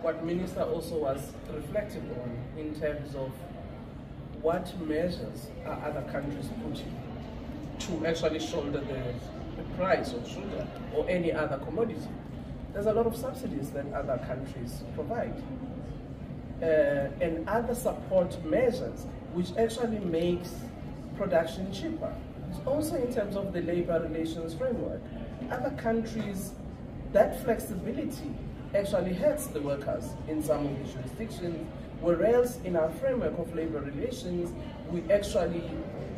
What Minister also was reflecting on in terms of what measures are other countries putting to actually shoulder the price of sugar or any other commodity. There's a lot of subsidies that other countries provide and other support measures which actually makes production cheaper. Also in terms of the labor relations framework, other countries, that flexibility actually hurts the workers in some of the jurisdictions, whereas in our framework of labor relations, we actually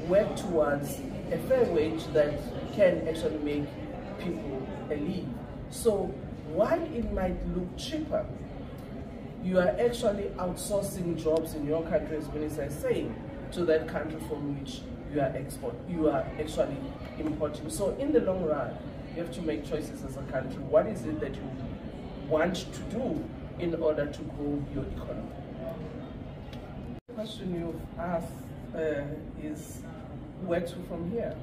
work towards a fair wage that can actually make people a living. So while it might look cheaper, you are actually outsourcing jobs in your country, as Minister is saying, to that country from which you are actually importing. So in the long run, you have to make choices as a country. What is it that you want to do in order to grow your economy? The question you've asked is where to from here,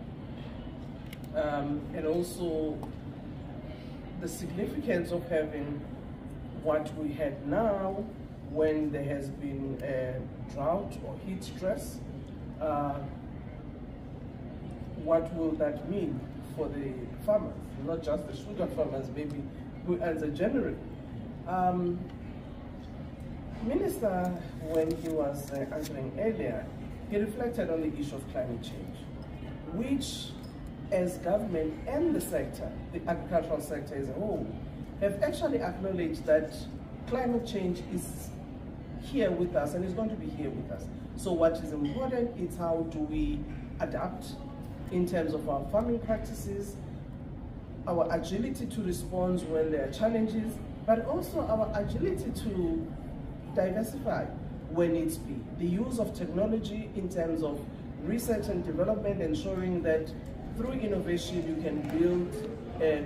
and also the significance of having what we had now when there has been a drought or heat stress. What will that mean for the farmers, not just the sugar farmers, maybe who answer generally? Minister, when he was answering earlier, he reflected on the issue of climate change, which as government and the sector, the agricultural sector as a whole, have actually acknowledged that climate change is here with us and is going to be here with us. So what is important is how do we adapt in terms of our farming practices, our agility to respond when there are challenges, but also our agility to diversify when needs be. The use of technology in terms of research and development, ensuring that through innovation you can build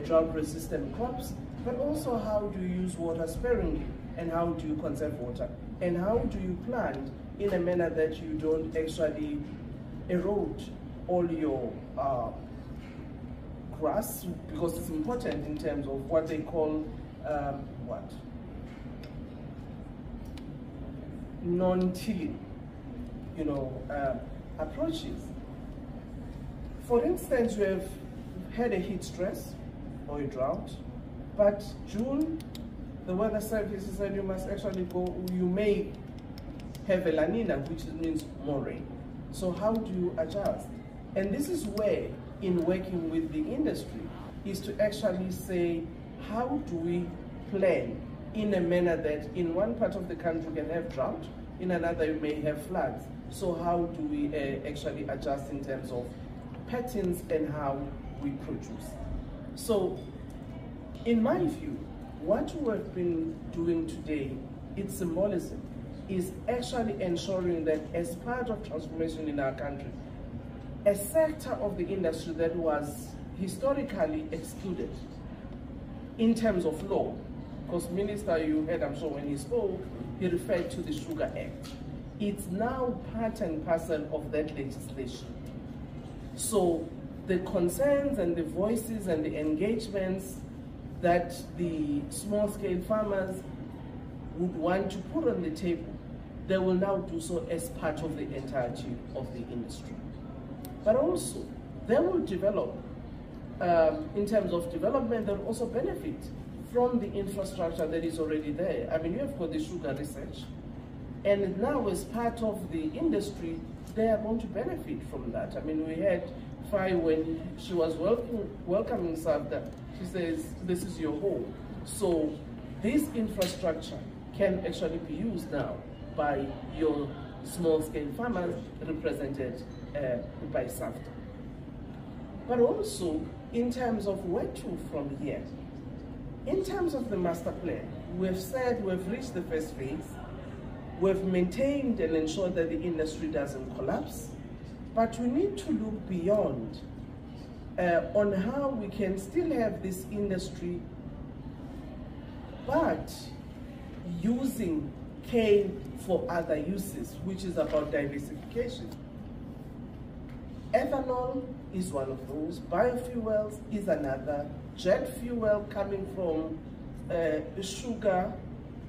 drought-resistant crops, but also how do you use water sparingly and how do you conserve water and how do you plant in a manner that you don't actually erode all your grass, because it's important in terms of what they call non-tilling, approaches. For instance, we have had a heat stress or a drought, but June, the weather services said you must actually go, you may have a La Nina, which means more rain. So how do you adjust? And this is where, in working with the industry, is to actually say, how do we plan in a manner that in one part of the country we can have drought, in another you may have floods. So how do we actually adjust in terms of patterns and how we produce? So in my view, what we have been doing today, its symbolism, is actually ensuring that as part of transformation in our country, a sector of the industry that was historically excluded in terms of law, because Minister, you heard, I'm sure when he spoke, he referred to the Sugar Act. It's now part and parcel of that legislation. So the concerns and the voices and the engagements that the small-scale farmers would want to put on the table, they will now do so as part of the entirety of the industry. But also, they will develop, in terms of development, they'll also benefit from the infrastructure that is already there. I mean, you have got the sugar research, and now as part of the industry, they are going to benefit from that. I mean, we had Fai, when she was welcoming Savda, she says, this is your home. So this infrastructure can actually be used now by your small-scale farmers represented by SAFTA. But also, in terms of where to from here, in terms of the master plan, we've said we've reached the first phase, we've maintained and ensured that the industry doesn't collapse, but we need to look beyond on how we can still have this industry, but using cane for other uses, which is about diversification. Ethanol is one of those, biofuels is another, jet fuel coming from sugar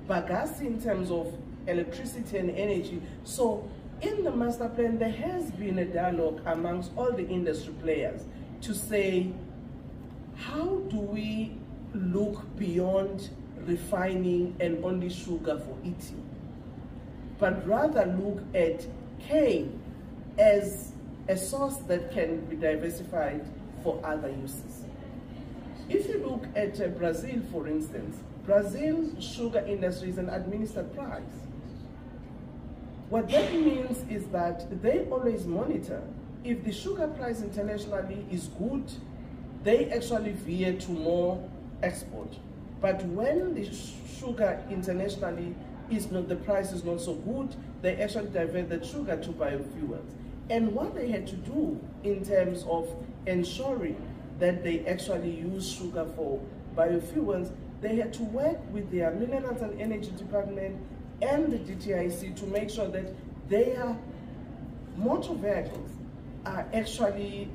bagasse in terms of electricity and energy. So in the master plan, there has been a dialogue amongst all the industry players to say, how do we look beyond refining and only sugar for eating, but rather look at cane as a source that can be diversified for other uses. If you look at Brazil, for instance, Brazil's sugar industry is an administered price. What that means is that they always monitor. If the sugar price internationally is good, they actually veer to more export. But when the sugar internationally is not, the price is not so good, they actually divert the sugar to biofuels. And what they had to do in terms of ensuring that they actually use sugar for biofuels, they had to work with their Minerals and Energy Department and the DTIC to make sure that their motor vehicles are actually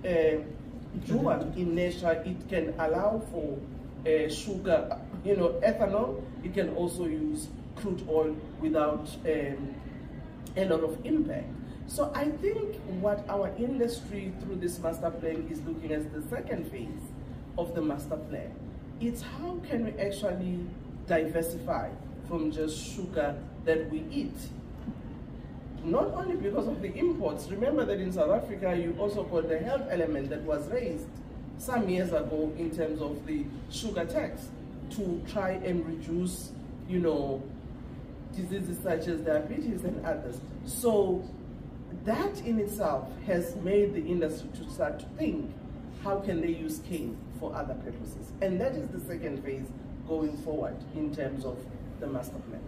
dual in nature. It can allow for sugar, ethanol. It can also use crude oil without a lot of impact. So I think what our industry through this master plan is looking at the second phase of the master plan. It's how can we actually diversify from just sugar that we eat. Not only because of the imports. Remember that in South Africa, you also got the health element that was raised some years ago in terms of the sugar tax to try and reduce, diseases such as diabetes and others. So that in itself has made the industry to start to think, how can they use cane for other purposes? And that is the second phase going forward in terms of the master plan.